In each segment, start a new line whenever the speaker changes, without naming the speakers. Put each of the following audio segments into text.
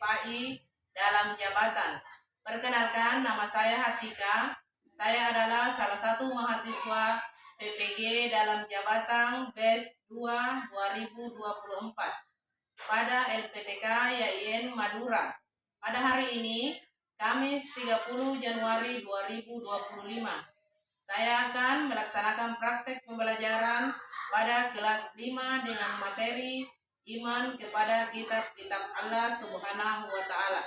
PAI dalam jabatan. Perkenalkan, nama saya Hatika. Saya adalah salah satu mahasiswa PPG dalam jabatan BES 2 2024 pada LPTK YIN Madura. Pada hari ini, Kamis 30 Januari 2025, saya akan melaksanakan praktek pembelajaran pada kelas 5 dengan materi iman kepada kitab-kitab Allah Subhanahu wa Ta'ala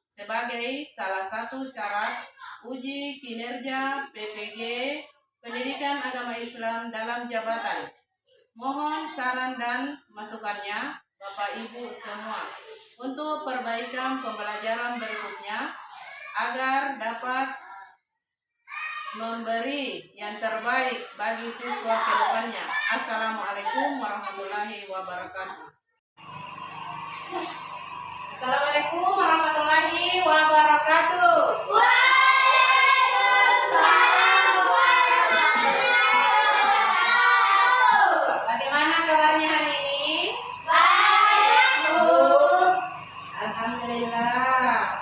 sebagai salah satu syarat uji kinerja PPG Pendidikan Agama Islam dalam jabatan. Mohon saran dan masukannya Bapak Ibu semua untuk perbaikan pembelajaran berikutnya agar dapat memberi yang terbaik bagi siswa ke depannya. Assalamualaikum warahmatullahi wabarakatuh. Assalamualaikum warahmatullahi wabarakatuh.
Waalaikumsalam warahmatullahi wabarakatuh.
Bagaimana kabarnya hari ini?
Baik, Bu.
Alhamdulillah.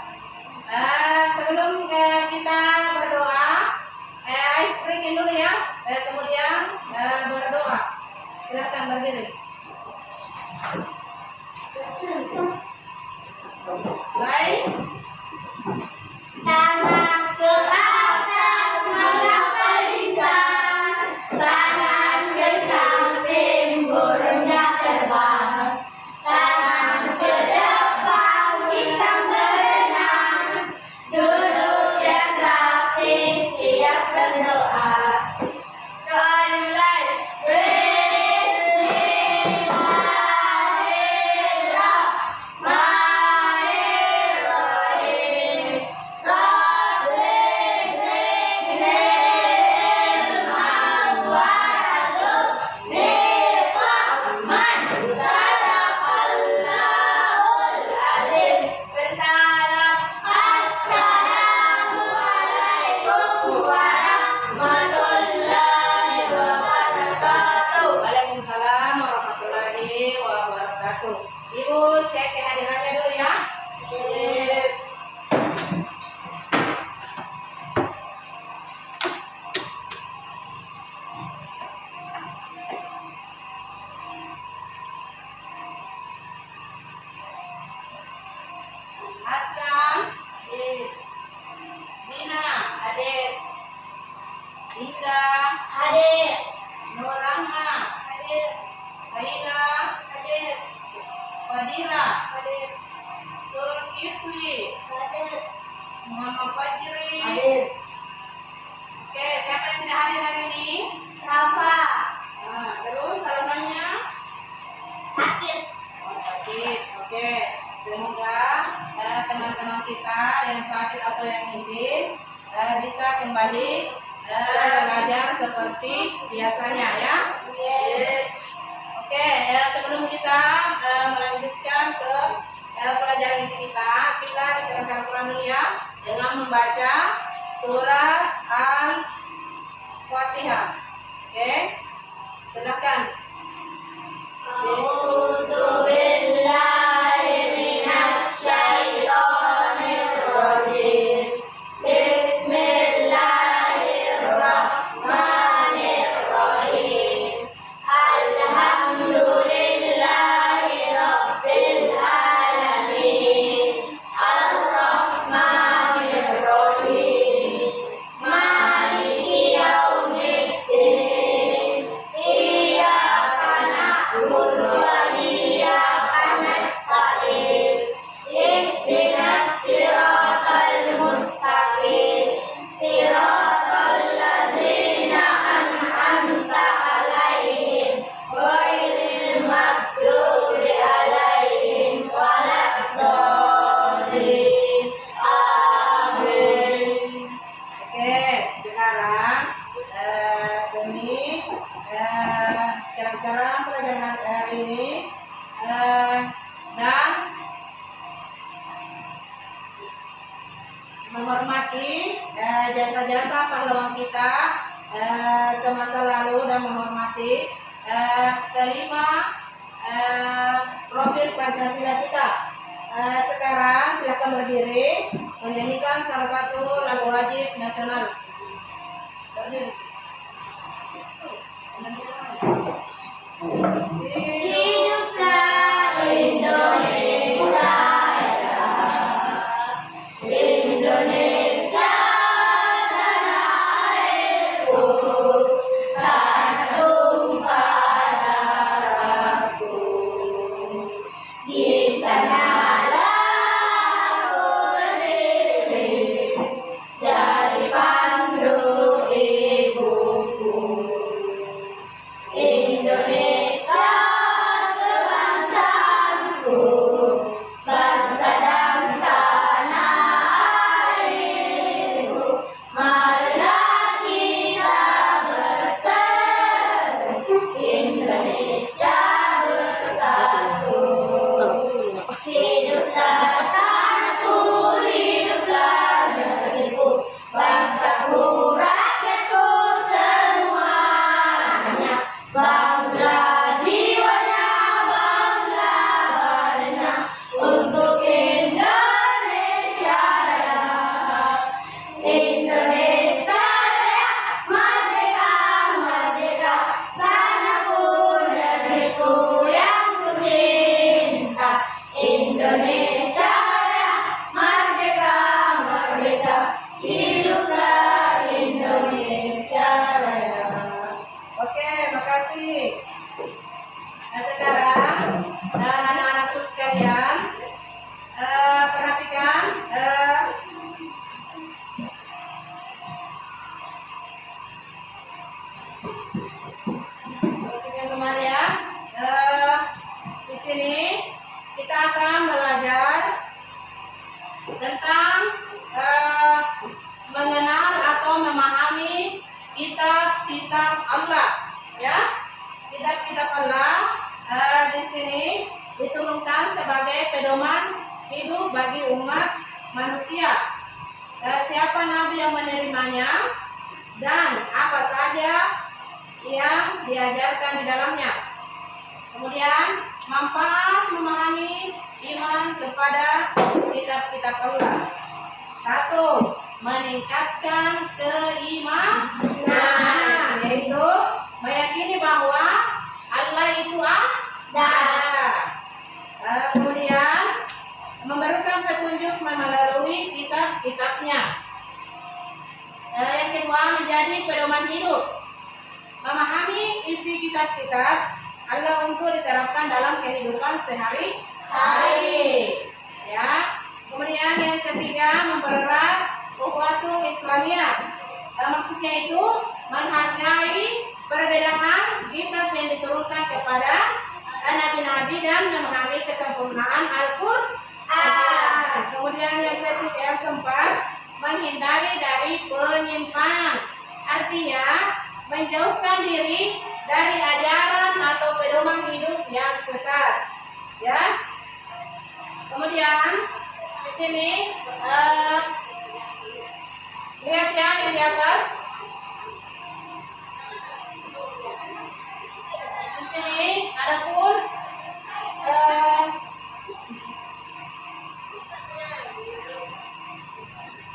Sebelum kita berdoa, ice breaking dulu ya. Kemudian berdoa. Silakan berdiri. Baik.
Tangan ke atas melambaikan, tangan ke samping burungnya terbang, tangan ke depan kita berenang, duduk yang rapi siap berdoa. Doa dimulai.
Waalaikumsalam warahmatullahi wabarakatuh. Ibu cek kehadirannya dulu ya. Aslam, Dina, adik. Indra,
Adik,
Nur Rahma,
adik,
Raina,
adik,
Fadira,
adik,
Zulkifli,
adik,
Muhammad Fajri.
adik.
Oke, siapa yang tidak hadir hari ini?
Rafa,
Terus alasannya?
sakit.
Oh, sakit. Oke, semoga teman-teman kita yang sakit atau yang izin bisa kembali belajar seperti biasanya ya. Oke, sebelum kita melanjutkan ke pelajaran inti kita baca Al-Quran dulu ya dengan membaca surat Al-Fatihah. Oke, silakan.
A'udzu billahi minasy syaithanir rajim. Bismillahirrahmanirrahim. Alhamdulillahi rabbil alamin. Ar-Rahmanir Rahim. Maliki yaumiddin. Iyyaka na'budu wa iyyaka nasta'in. Ihdinas siratal mustaqim. Siratal ladzina an'amta 'alaihim ghairil maghdubi 'alaihim waladdallin. Amin.
Oke, sekarang demi cara-cara pelajaran hari ini dan menghormati jasa-jasa pahlawan kita semasa lalu dan menghormati kelima profil Pancasila kita. Sekarang silakan berdiri menyanyikan salah satu lagu wajib nasional. Berdiri.
Hiduplah Indonesia, Indonesia tanah airku, tanah tumpah darahku. Di sanalah aku berdiri, jadi pandu ibuku. Indonesia kebangsaanku, bangsa dan tanah airku. Marilah kita bersatu, Indonesia bersatu. Hiduplah tanahku, hiduplah negeriku, bangsaku, rakyatku semuanya. Bangunlah jiwanya, bangunlah badannya, untuk Indonesia Raya. Indonesia Raya, merdeka, merdeka, tanahku, negeriku yang ku cinta. Indonesia Raya, merdeka, merdeka, hiduplah Indonesia Raya.
Oke, makasih. Nah sekarang anak-anakku sekalian, perhatikan. Perhatikan kembali ya. Di sini kita akan belajar tentang mengenal atau memahami kitab-kitab Allah, ya. Kitab-kitab Allah di sini diturunkan sebagai pedoman hidup bagi umat manusia. Siapa nabi yang menerimanya dan apa saja yang diajarkan di dalamnya. Kemudian manfaat memahami iman kepada kitab-kitab Allah. 1. Meningkatkan keimanan, yaitu meyakini bahwa Allah itu ada. Kemudian memberikan petunjuk melalui kitab-kitabnya. Yang kedua, menjadi pedoman hidup, memahami isi kitab-kitab Allah untuk diterapkan dalam kehidupan sehari-hari. Ya. Kemudian yang ketiga, mempererat ukhuwatul Islamiyah. Maksudnya itu menghargai perbedaan kitab yang diturunkan kepada nabi-nabi dan memahami kesempurnaan Al-Quran. Kemudian yang keempat, menghindari dari penyimpangan. Artinya menjauhkan diri dari ajaran atau pedoman hidup yang sesat. Ya. Kemudian di sini lihat ya yang di atas. Di sini ada pun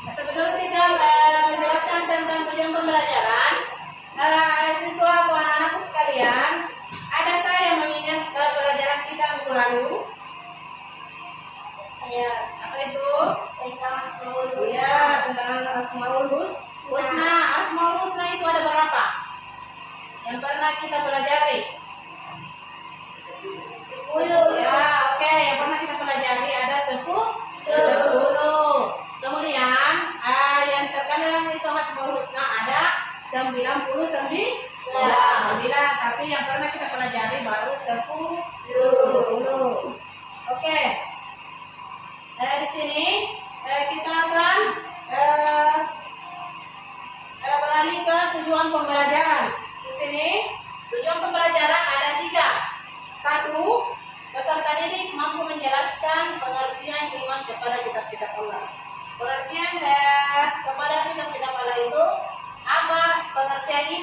sebelum kita menjelaskan tentang tujuan pembelajaran, siswa atau anak-anakku sekalian, adakah yang mengingat pelajaran kita minggu lalu? Ya, apa itu? Tentang Asmaul Husna. Ya, tentang Asmaul Husna. Asmaul Husna itu ada berapa? Yang pernah kita pelajari? 10. Ya, oke. Yang pernah kita pelajari ada 10. Kemudian yang terkandung itu Asmaul Husna ada 99. Tapi yang pernah kita pelajari baru 10. Oke. Di sini kita akan beralih ke tujuan pembelajaran. Di sini tujuan pembelajaran ada 3. 1. Peserta didik mampu menjelaskan pengertian iman kepada kitab-kitab Allah. Pengertian kepada kitab-kitab Allah itu apa? Pengertian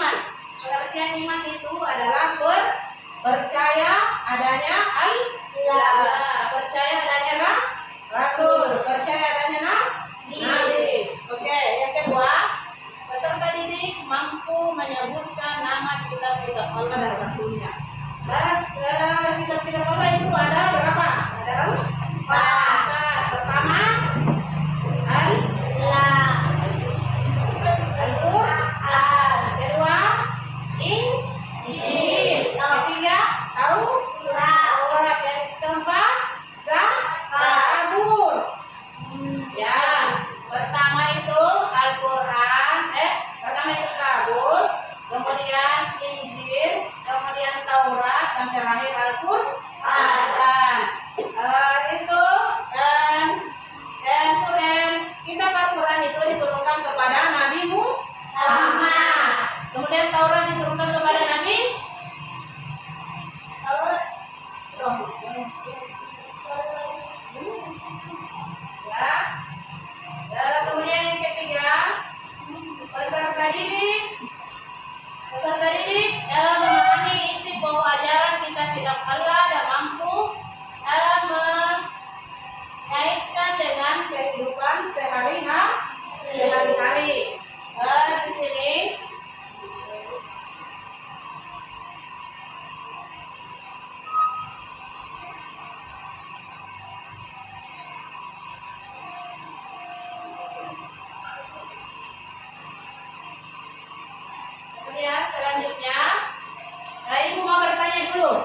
dulu.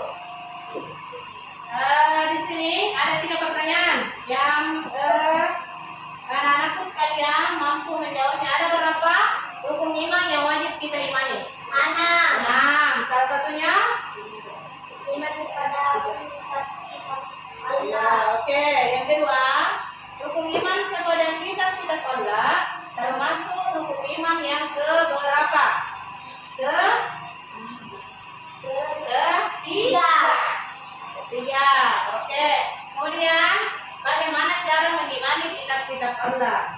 Di sini ada 3 pertanyaan yang anak-anakku sekalian mampu menjawabnya. Ada berapa rukun iman yang wajib kita imani? 6. Salah satunya?
Iman kepada Allah.
Oke. Yang kedua, rukun iman kepada kitab-kitab Allah, termasuk rukun iman yang keberapa? Ketiga. Oke. Kemudian, bagaimana cara mengimani kitab-kitab Allah?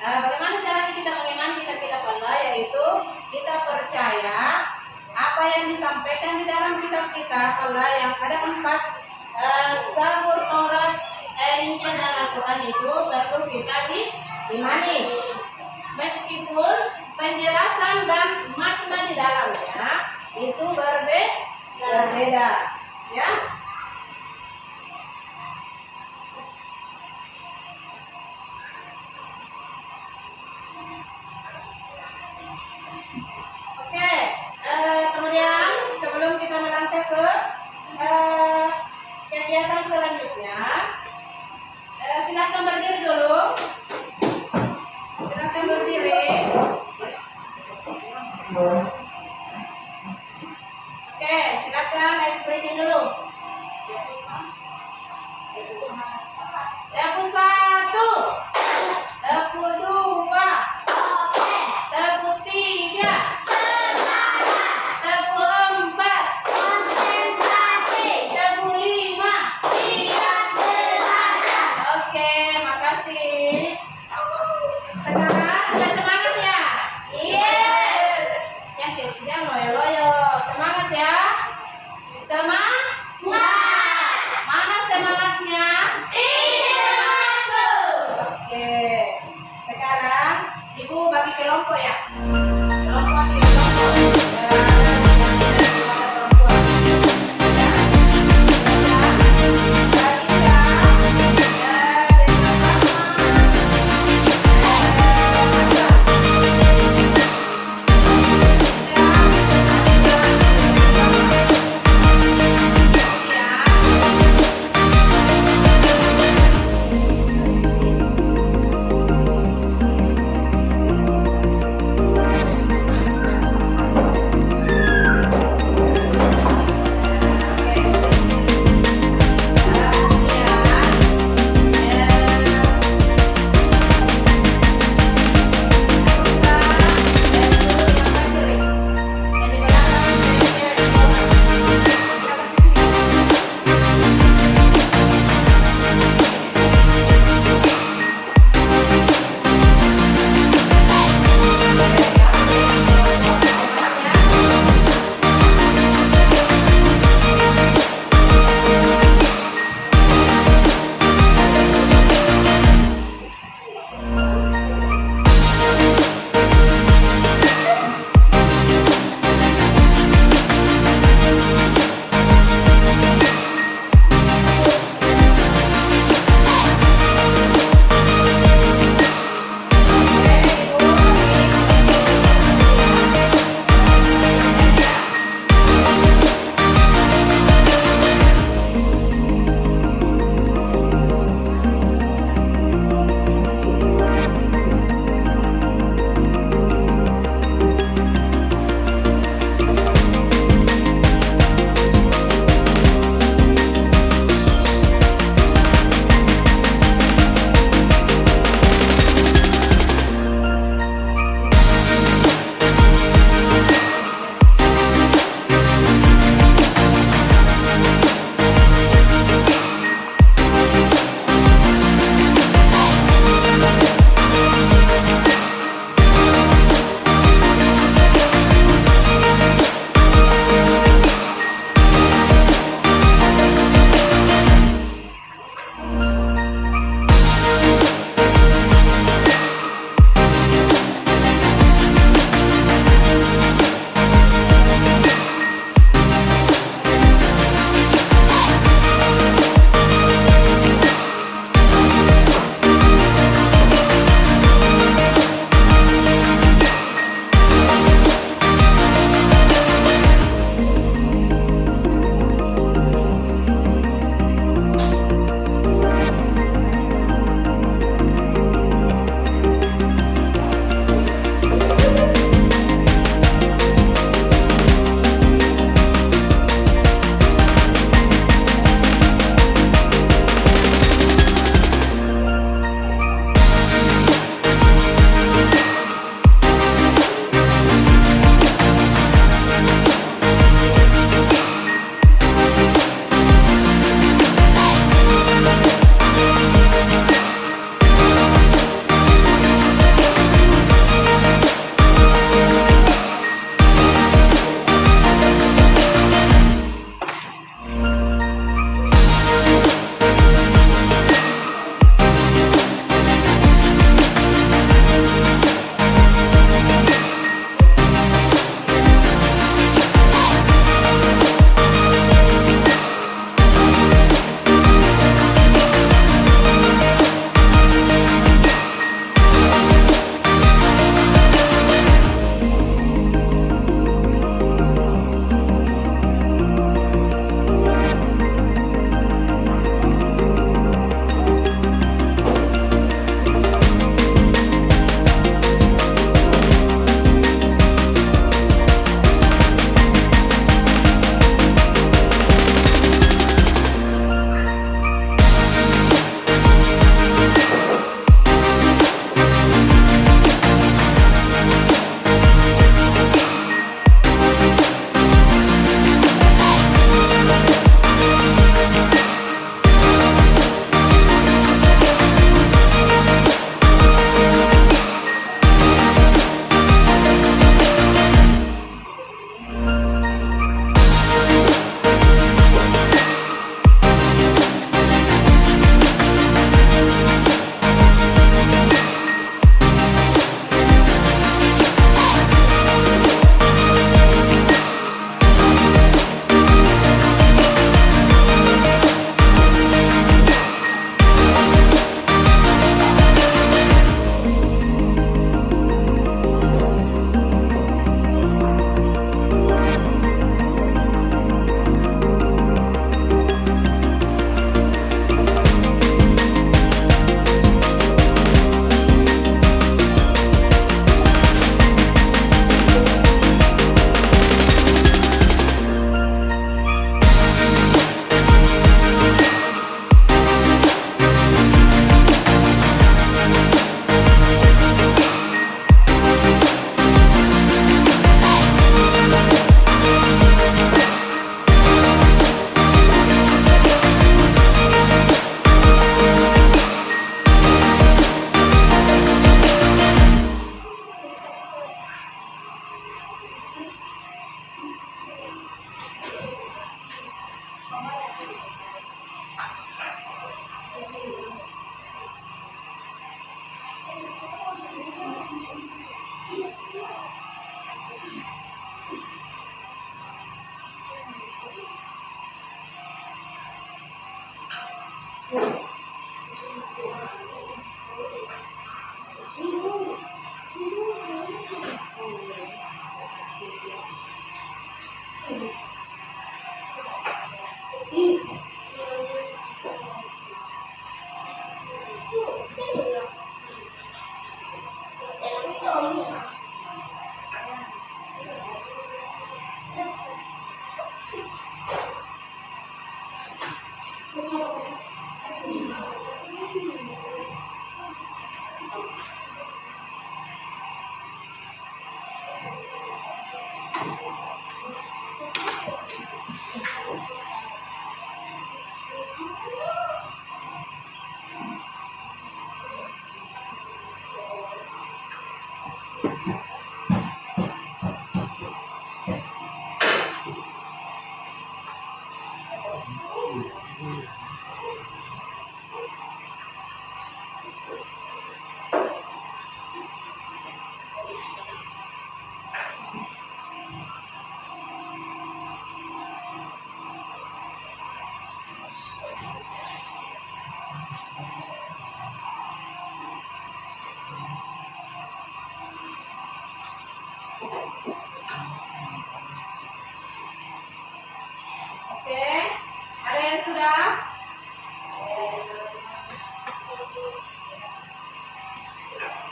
Bagaimana caranya kita mengimani kitab-kitab Allah? Yaitu kita percaya apa yang disampaikan di dalam kitab-kitab Allah yang ada 4, Zabur, Taurat, Injil dan Al-Quran itu perlu kita diimani. Meskipun penjelasan dan makna di dalamnya itu berbeda, ya. Oke, kemudian sebelum kita melangkah ke kegiatan selanjutnya, silakan berdiri dulu. Silakan berdiri. Oke, silakan ice breaking dulu. Dapur 1, dapur 2, dapur 3, dapur 4, dapur 5. Oke, makasih. Sekarang sudah semangat ya? Jangan loyo-loyo. Semangat ya? Semangat. Mana semangatnya? Oke. Sekarang Ibu bagi kelompok ya. Kelompok.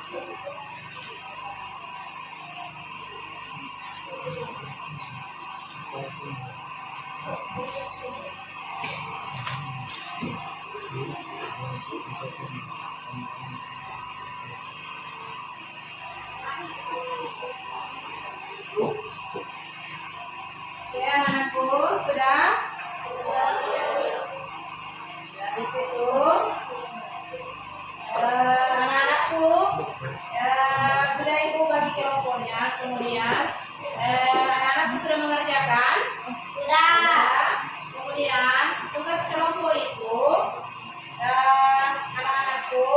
Ya, anakku, sudah? Dari situ, anak-anakku, sudah ibu bagi kelompoknya. Kemudian, anak-anakku sudah mengerjakan. Kemudian, tugas kelompok itu, anak-anakku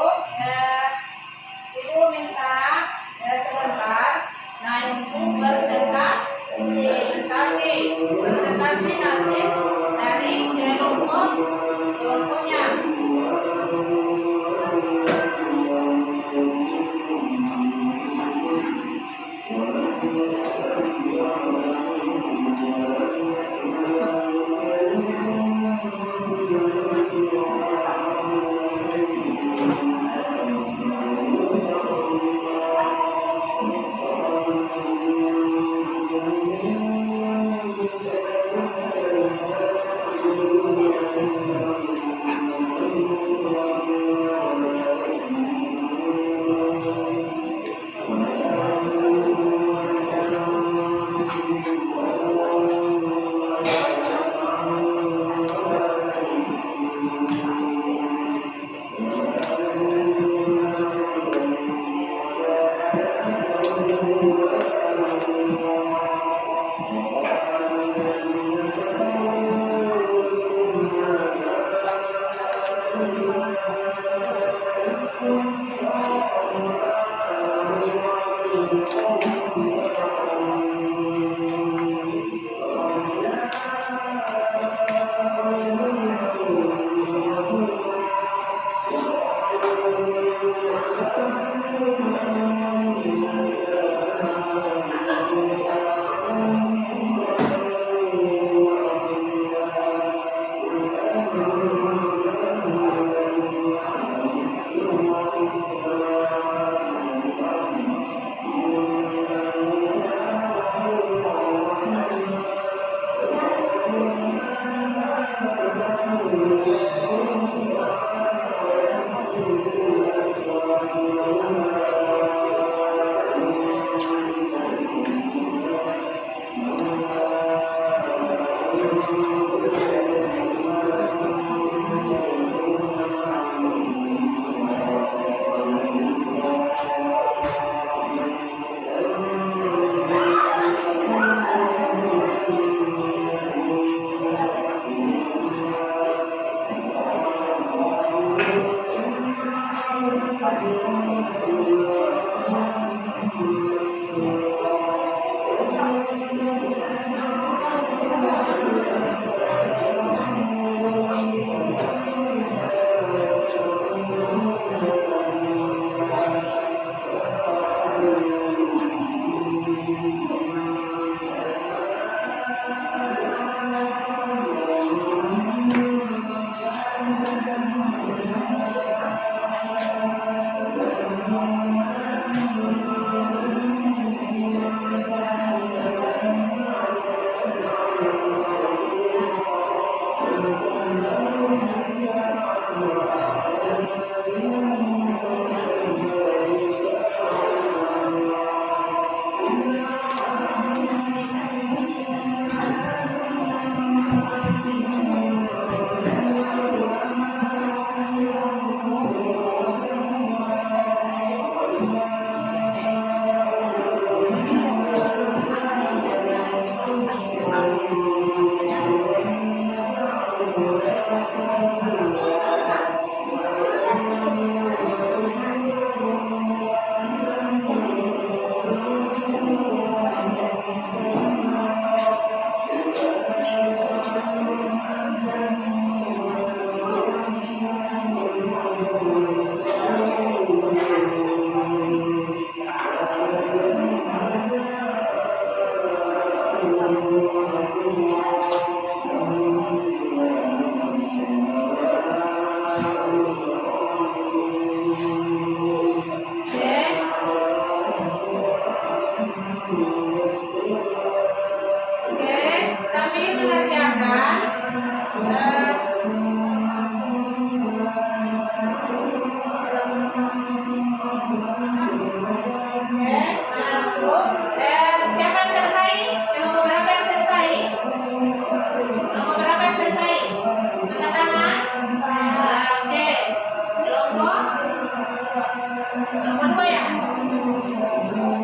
ya?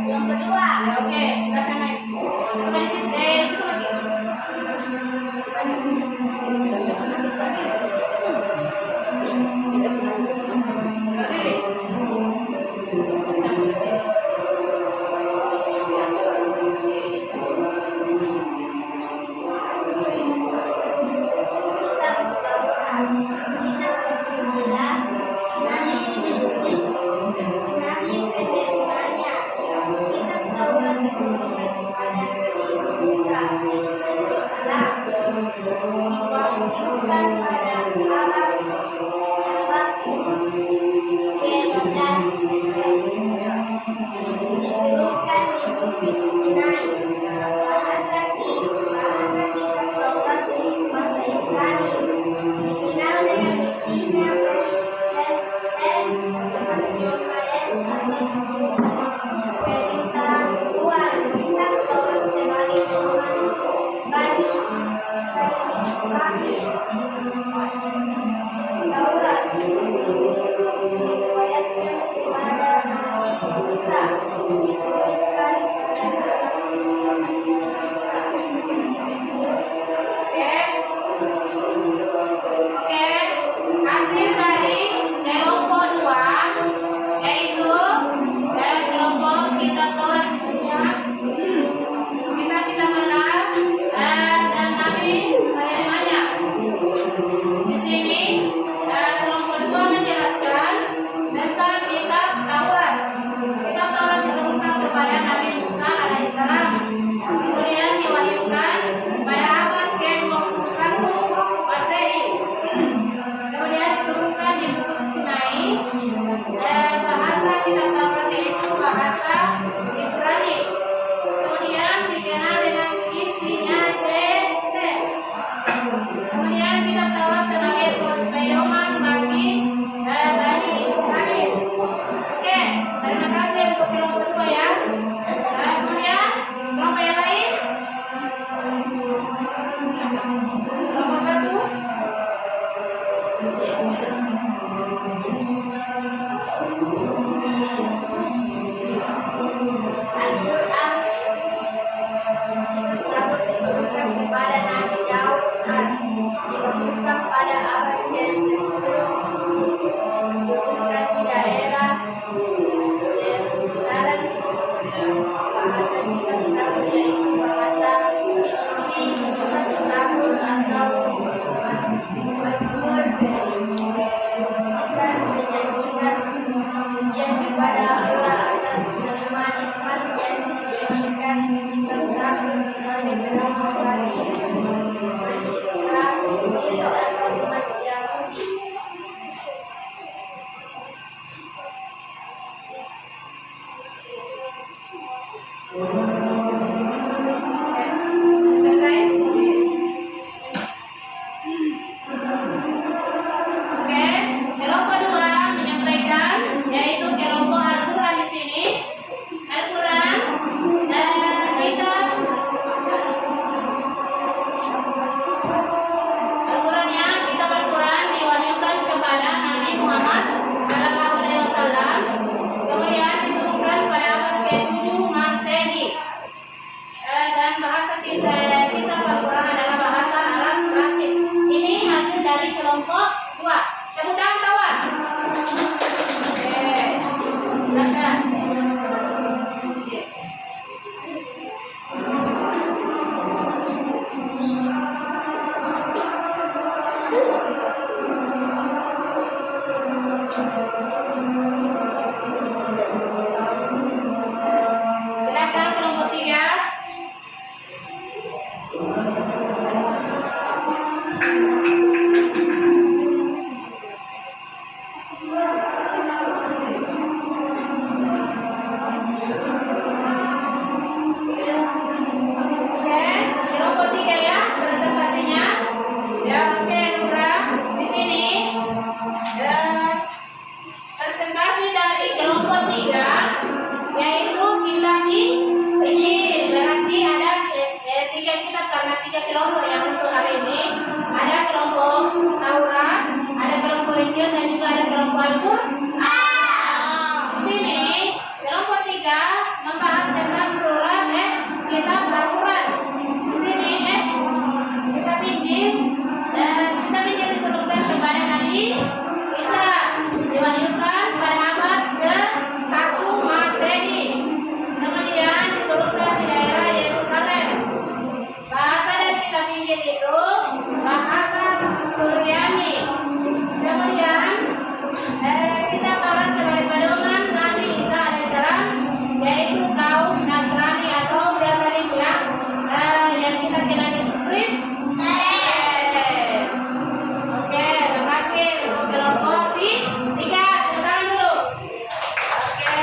Yang kedua.
Ya, oke, silakan naik. Itu kan di situ, situ lagi. Berdiri.
Kita berdoa. Kita berdoa. Nani,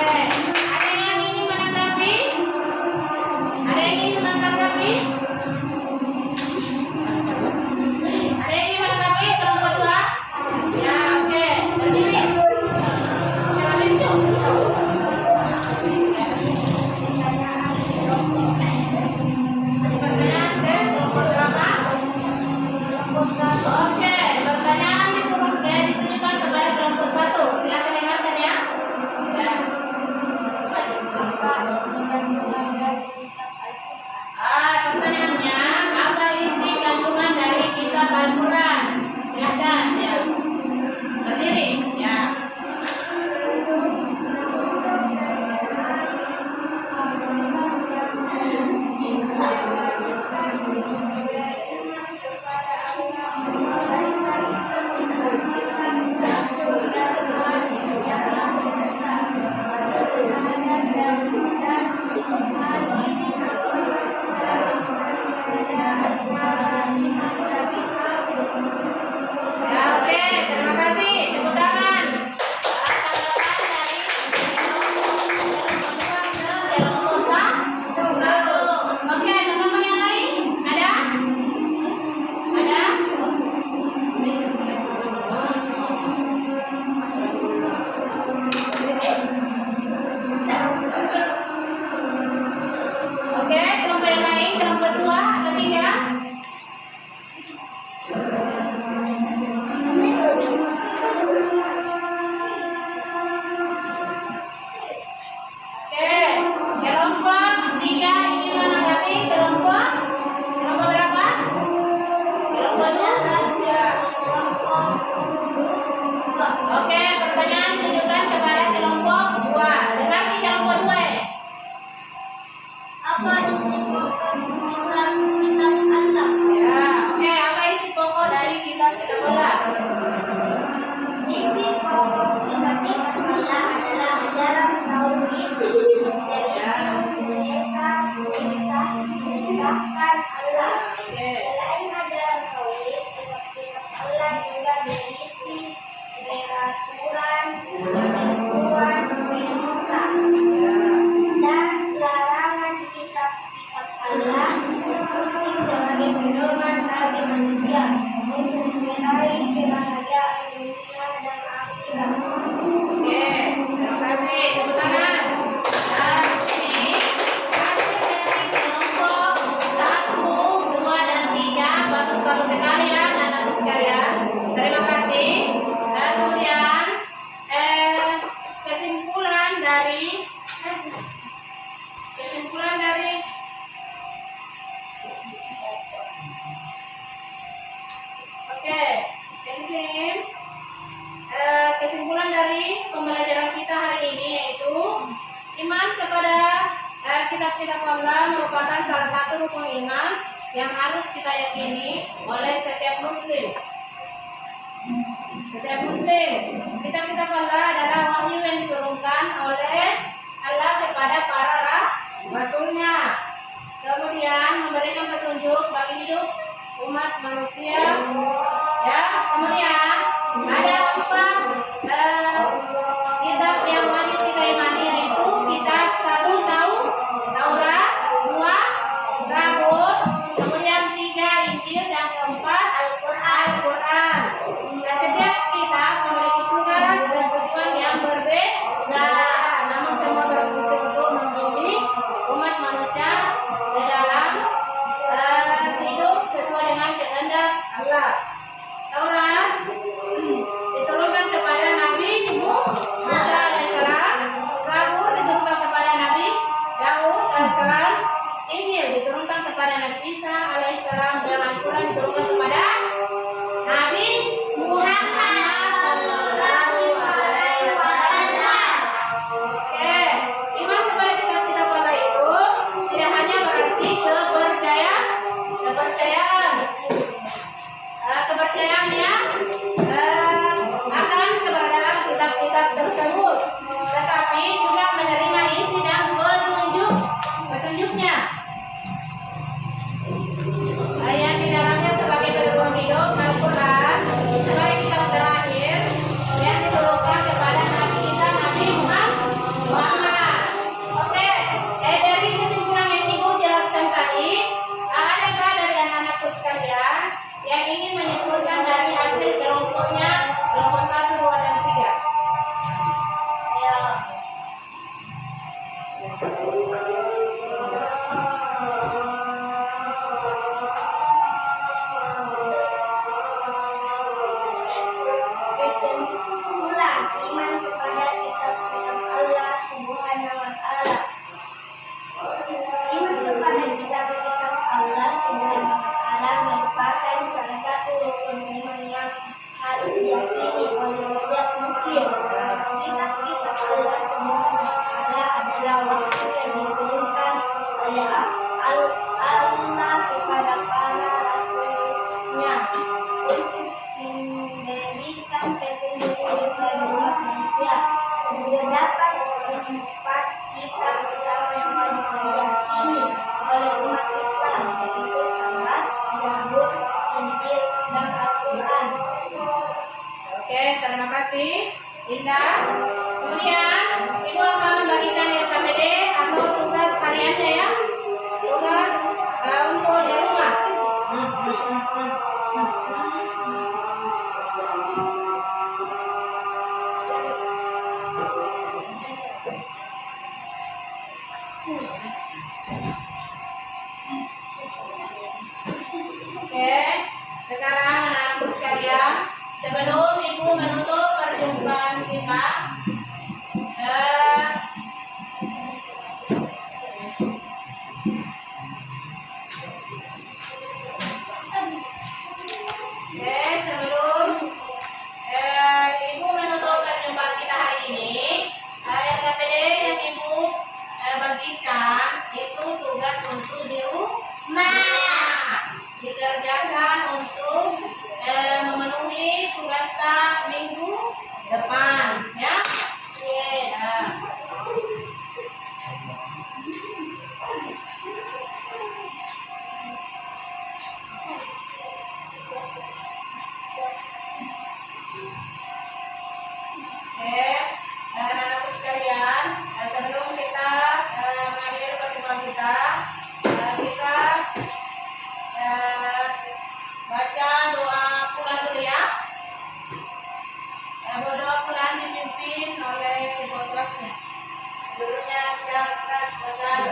Ada yang ingin menanggapi? Ada yang ingin menanggapi? Ada yang ingin menanggapi kelompok dua? Ya, oke. Berdiri. Jangan lucu. Pertanyaan ke kelompok berapa? Oke, pertanyaan ditujukan kepada kelompok satu. Silakan dengarkan ya. Ya. Pertanyaannya, apa isi kandungan dari kitab Al-Quran? Silakan ya. Berdiri ya. Ya, oke, terima kasih. Tepuk tangan. Satu. Oke, teman-teman yang lain ada? Ada? Oke, kelompok yang lain, kelompok dua atau tiga? Oke, kelompok tiga ingin menanggapi kelompok berapa? Kelompok dua? Oke, pertanyaan ditujukan kepada kelompok dua. Dengar di kelompok dua.
Apa isi pokok kitab Allah?
Ya, oke, apa isi pokok dari kitab Allah?
Isi pokok kitab Allah adalah ajaran tauhid dari Indonesia mengisahkan Allah.
Oke.
Selain ajaran tauhid, kitab Allah juga berisi peraturan, pengetahuan, perintah, dan larangan. Kitab Allah berfungsi sebagai pedoman bagi manusia untuk meraih kebahagiaan dunia dan akhirat.
Oke, terima kasih. Tepuk tangan. Nah, ini hasil dari kelompok 1, 2, dan 3. Bagus-bagus sekali ya, anak-anakku sekalian. Terima kasih. Dan kemudian kesimpulan dari Oke, jadi sini kesimpulan dari pembelajaran kita hari ini yaitu iman kepada kitab-kitab Allah merupakan salah satu rukun iman yang harus kita yakini oleh setiap muslim. Kitab-kitab Allah adalah wahyu yang diturunkan oleh Allah kepada para rasulnya. Kemudian memberikan petunjuk bagi hidup umat manusia. Ya, kemudian ada 4 kitab yang wajib kita imani, yaitu kitab 1 Taurat, 2 Zabur, kemudian 3 Injil, dan keempat Al-Quran. Nah, setiap kitab memiliki tugas dan tujuan yang berbeda. Namun
Kesimpulan iman kepada kitab-kitab Allah Subhanahu wa Ta'ala. Iman kepada kitab-kitab Allah Subhanahu wa Ta'ala merupakan salah satu rukun iman yang harus diyakini oleh setiap muslim. Kitab-kitab Allah Subhanahu wa Ta'ala adalah wahyu yang diturunkan oleh Allah kepada para rasulnya untuk memberikan petunjuk kepada umat manusia. Terdapat 4 kitab utama yang wajib diyakini oleh umat Islam, yaitu Taurat, Zabur, Injil, dan Al-Quran.
Oke, terima kasih Indah. Kemudian Ibu akan membagikan LKPD atau tugas hariannya ya. Tugas untuk di rumah. Oke, sekarang anak-anakku sekalian, sebelum Ibu menutup perjumpaan kita, sebelum Ibu menutup perjumpaan kita hari ini, LKPD yang Ibu bagikan itu tugas untuk di rumah, dikerjakan untuk memenuhi tugas minggu depan ya. Oke, anak-anakku sekalian, sebelum kita mengakhiri pertemuan kita, kita baca doa pulang dulu ya. Doa pulang dipimpin oleh ibu kelasnya. Gurunya siapa? Kita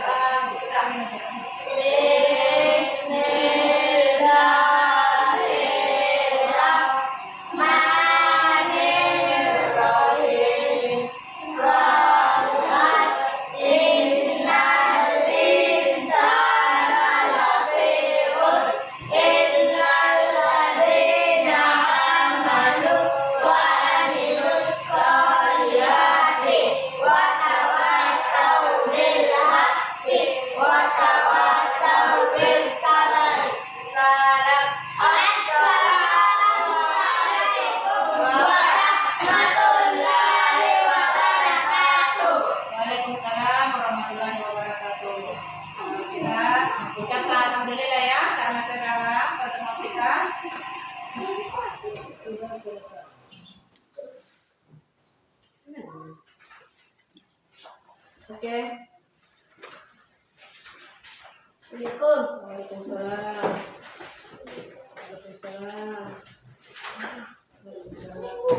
Waalaikumsalam warahmatullahi wabarakatuh. Kita ucapkan alhamdulillah ya, karena sekarang pertemuan kita sudah selesai. Oke.
Assalamualaikum.
Waalaikumsalam. Waalaikumsalam. Waalaikumsalam.